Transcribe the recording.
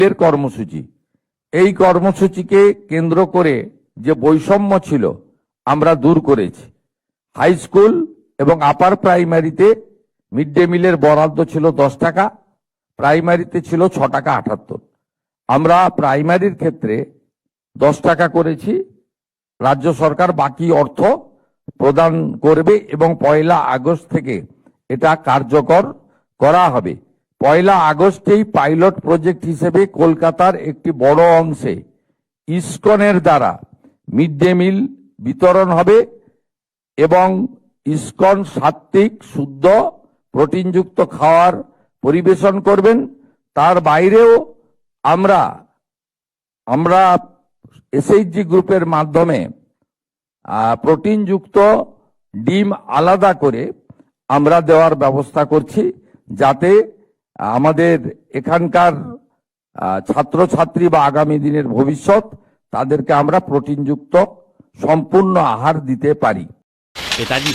মিডের কর্মসূচি। এই কর্মসূচিকে কেন্দ্র করে যে বৈষম্য ছিল আমরা দূর করেছি। হাই স্কুল এবং আপার প্রাইমারিতে মিড ডে মিলের বরাদ্দ ছিল 10 টাকা, প্রাইমারিতে ছিল 6 টাকা 78। আমরা প্রাইমারির ক্ষেত্রে 10 টাকা করেছি, রাজ্য সরকার বাকি অর্থ প্রদান করবে এবং 1 আগস্ট থেকে এটা কার্যকর করা হবে। 1 আগস্টেই পাইলট প্রজেক্ট হিসেবে কলকাতার একটি বড় অংশে ইসকনের দ্বারা মিড ডে মিল বিতরণ হবে এবং ইসকন সাত্ত্বিক শুদ্ধ প্রোটিনযুক্ত খাবার পরিবেশন করবেন। তার বাইরেও আমরা এসএইচজি গ্রুপের মাধ্যমে প্রোটিনযুক্ত ডিম আলাদা করে আমরা দেওয়ার ব্যবস্থা করছি, যাতে আমাদের এখানকার ছাত্রছাত্রী বা আগামী দিনের ভবিষ্যৎ তাদেরকে আমরা প্রোটিনযুক্ত সম্পূর্ণ আহার দিতে পারি। নেতাজি